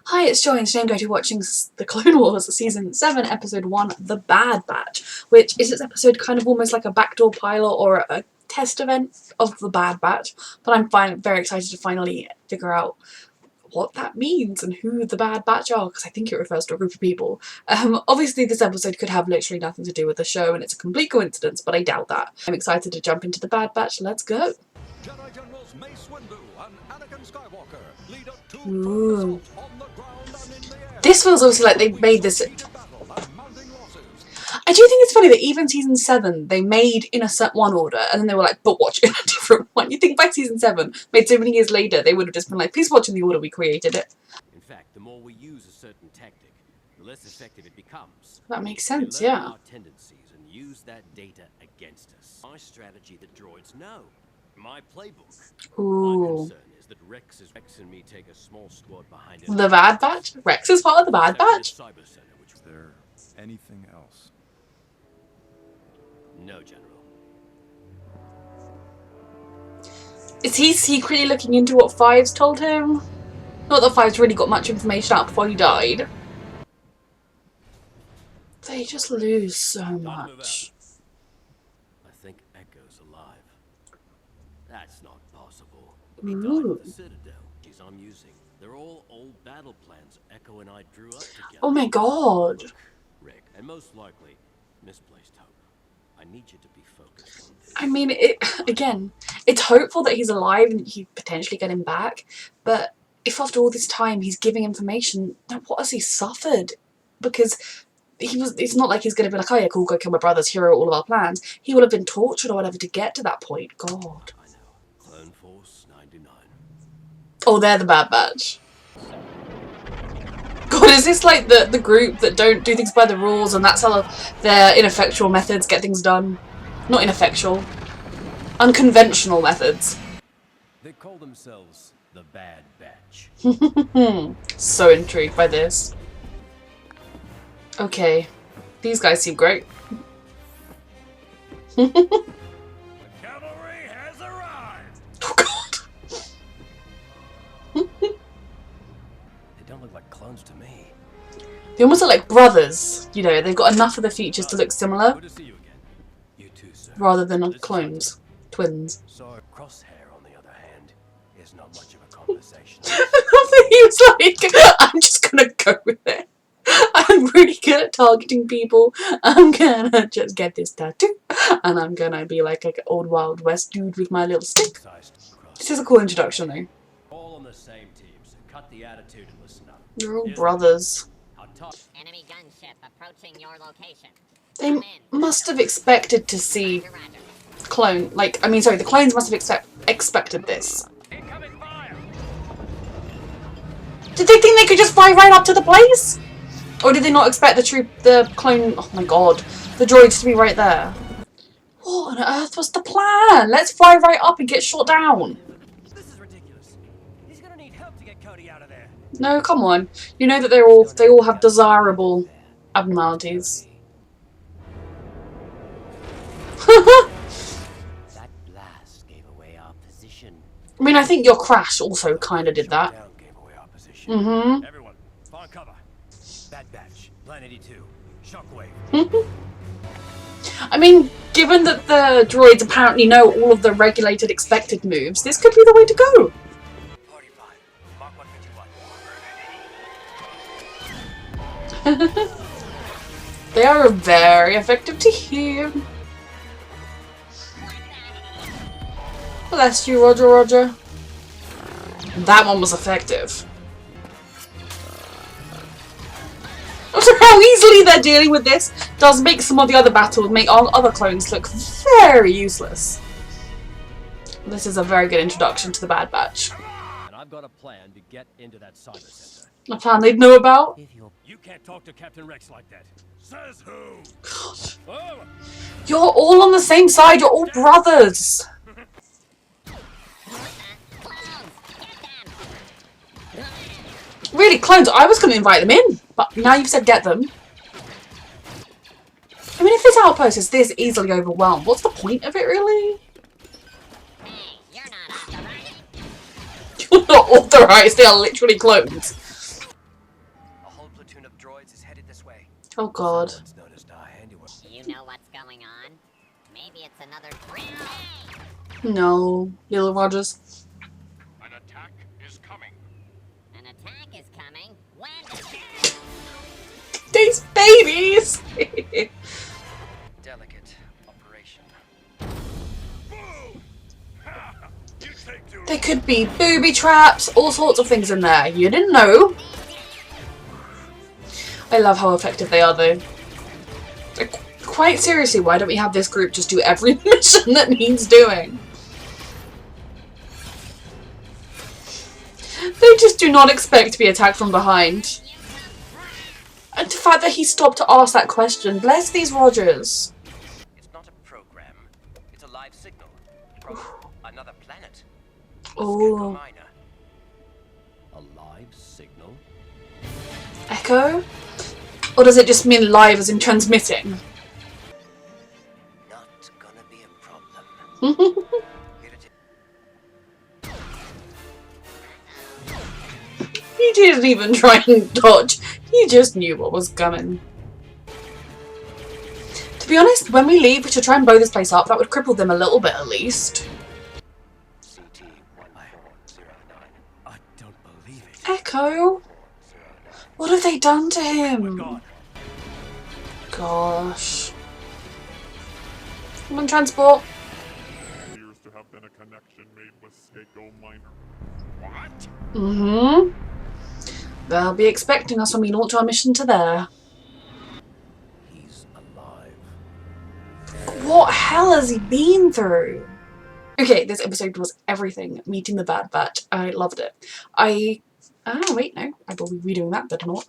Hi, it's Joy, and today I'm going to be watching the Clone Wars Season 7, Episode 1, The Bad Batch, which is this episode kind of almost like a backdoor pilot or a test event of The Bad Batch, but I'm very excited to finally figure out what that means and who the Bad Batch are, because I think it refers to a group of people. Obviously this episode could have literally nothing to do with the show, and it's a complete coincidence, but I doubt that. I'm excited to jump into The Bad Batch. Let's go! Jedi Generals Mace Windu and Anakin Skywalker lead a Ooh. This feels obviously like they made this. I do think it's funny that even Season 7 they made in a set one order and then they were like, but watch it in a different one. You think by Season 7, made so many years later, they would have just been like, please watch in the order we created it. In fact, the more we use a certain tactic, the less effective it becomes. That makes sense, we learn yeah. our tendencies and use that data against us. My strategy that droids know. My playbook. Ooh. My concern is that Rex and me take a small squad behind it. The Bad Batch? Rex is part of the Bad Batch? Is there anything else? No, General. Is he secretly looking into what Fives told him? Not that Fives really got much information out before he died. They just lose so much. I think Echo's alive. That's not possible. Ooh. He died at the Citadel. I'm using. They're all old battle plans Echo and I drew up together. Oh my god. Look, Rick, and most likely misplaced hope. I need you to be focused on this. I mean, again, it's hopeful that he's alive and he potentially get him back, but if after all this time he's giving information, then what has he suffered? Because it's not like he's going to be like, oh yeah, cool, go kill my brothers, here are all of our plans. He will have been tortured or whatever to get to that point. God. I know. Clone Force 99. Oh, they're the Bad Batch. God, is this like the group that don't do things by the rules and that's how their ineffectual methods get things done? Not ineffectual. Unconventional methods. They call themselves the Bad Batch. So intrigued by this. Okay. These guys seem great. The cavalry has arrived! Oh god. They don't look like clones to me. They almost look like brothers. You know, they've got enough of the features to look similar, Good to see you again. You too, sir. rather than clones. Twins. So Crosshair, on the other hand, is not much of a conversation. He was like, I'm just gonna go with it. I'm really good at targeting people. I'm gonna just get this tattoo. And I'm gonna be like an old Wild West dude with my little stick. This is a cool introduction though. All on the same team, so cut the attitude and listen up. They're all brothers. Enemy gunship approaching your location. They must have expected to see the clones must have expected this. Incoming fire! Did they think they could just fly right up to the place? Or did they not expect the clone, oh my god, the droids to be right there? What on earth was the plan? Let's fly right up and get shot down. This is ridiculous. He's gonna need help to get Cody out of there. No, come on. You know that they all have desirable abnormalities. That blast gave away our position. I mean, I think your crash also kind of did that. Down gave away our position. Mm-hmm. Everyone, find cover. Bad Batch, Plan 82, Shockwave. I mean, given that the droids apparently know all of the regulated expected moves, this could be the way to go. 45, Mark 151. They are very effective to hear. Bless you, Roger, Roger. That one was effective. How easily they're dealing with this does make some of the other battles, make other clones look very useless. This is a very good introduction to the Bad Batch. And I've got a plan to get into that cyber center. A plan they'd know about. You can't talk to Captain Rex like that. Says who? God. Oh. You're all on the same side, you're all brothers. Really, clones, I was going to invite them in, but now you've said get them. I mean, if this outpost is this easily overwhelmed, what's the point of it, really? Hey, you're not authorized. You're not authorized, they are literally clones. Oh god. Someone's noticed our handiwork. You know what's going on? Maybe it's another trick. No, Little Rogers. An attack is coming. An attack is coming. When? These babies! Delicate operation. Boom! You take too There could be booby traps, all sorts of things in there. You didn't know. I love how effective they are though. Like, quite seriously, why don't we have this group just do every mission that needs doing? They just do not expect to be attacked from behind. And the fact that he stopped to ask that question, bless these Rogers. It's not a program. It's a live signal from another planet. Oh, Minor. A live signal? Echo? Or does it just mean live as in transmitting? Not gonna be a problem. Here it is. He didn't even try and dodge. He just knew what was coming. To be honest, when we leave, we should try and blow this place up. That would cripple them a little bit at least. CT-1409. I don't believe it. Echo? What have they done to him? God. Gosh. Come on, transport. Appears to have been a connection made with Seiko Minor. What? Mm-hmm. They'll be expecting us when we launch our mission to there. He's alive. What hell has he been through? Okay, this episode was everything. Meeting the Bad Batch. I loved it. Oh, wait, no. I will be redoing that, but not.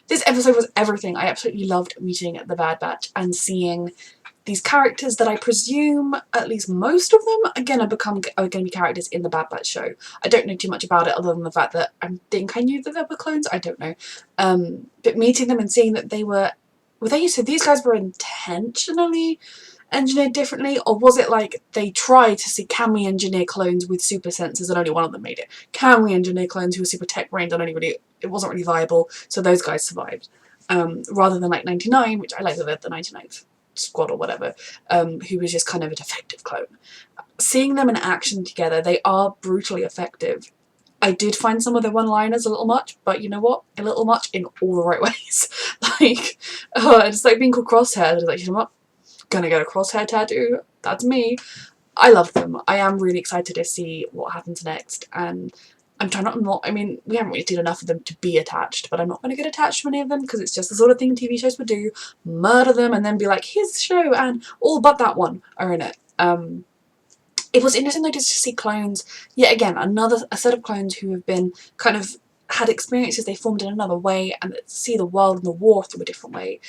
This episode was everything. I absolutely loved meeting the Bad Batch and seeing these characters that I presume at least most of them are going to be characters in the Bad Batch show. I don't know too much about it other than the fact that I think I knew that they were clones. I don't know. But meeting them and seeing that they were so these guys were intentionally engineered differently, or was it like they tried to see, can we engineer clones with super sensors and only one of them made it? Can we engineer clones who were super tech brained and it wasn't really viable, so those guys survived. Rather than like 99, which I like the 99th squad or whatever, who was just kind of a defective clone. Seeing them in action together, they are brutally effective. I did find some of the one-liners a little much, but you know what? A little much in all the right ways. Like, it's like being called Crosshair. It's like, you know what? Gonna get a crosshair tattoo. That's me. I love them. I am really excited to see what happens next, and I'm trying not. I mean, we haven't really seen enough of them to be attached, but I'm not going to get attached to any of them because it's just the sort of thing TV shows would do: murder them and then be like, "Here's the show," and all but that one are in it. It was interesting though just to see clones yet again. A set of clones who have been kind of had experiences they formed in another way and see the world and the war through a different way.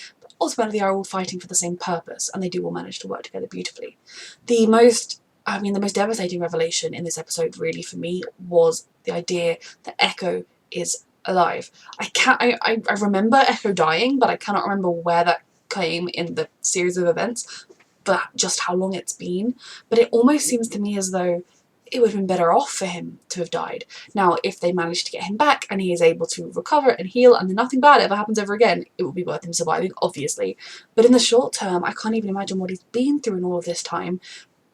Ultimately, they are all fighting for the same purpose, and they do all manage to work together beautifully. The most devastating revelation in this episode, really, for me, was the idea that Echo is alive. I remember Echo dying, but I cannot remember where that came in the series of events, but just how long it's been. But it almost seems to me as though it would have been better off for him to have died. Now, if they manage to get him back and he is able to recover and heal and then nothing bad ever happens ever again, it will be worth him surviving, obviously. But in the short term, I can't even imagine what he's been through in all of this time.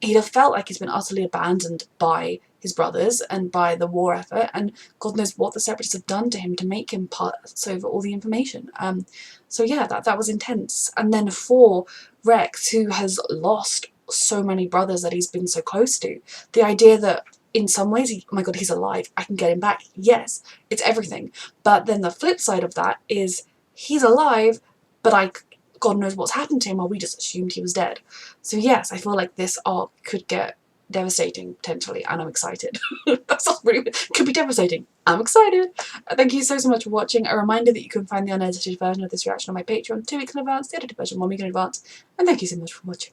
He'd have felt like he's been utterly abandoned by his brothers and by the war effort, and God knows what the Separatists have done to him to make him pass over all the information. So yeah, that was intense. And then for Rex, who has lost so many brothers that he's been so close to, the idea that in some ways, oh my god, he's alive, I can get him back, yes, it's everything. But then the flip side of that is he's alive, but God knows what's happened to him, or we just assumed he was dead. So yes, I feel like this arc could get devastating potentially, and I'm excited. That's really could be devastating. I'm excited. Thank you so much for watching. A reminder that you can find the unedited version of this reaction on my Patreon 2 weeks in advance, the edited version 1 week in advance, and thank you so much for watching.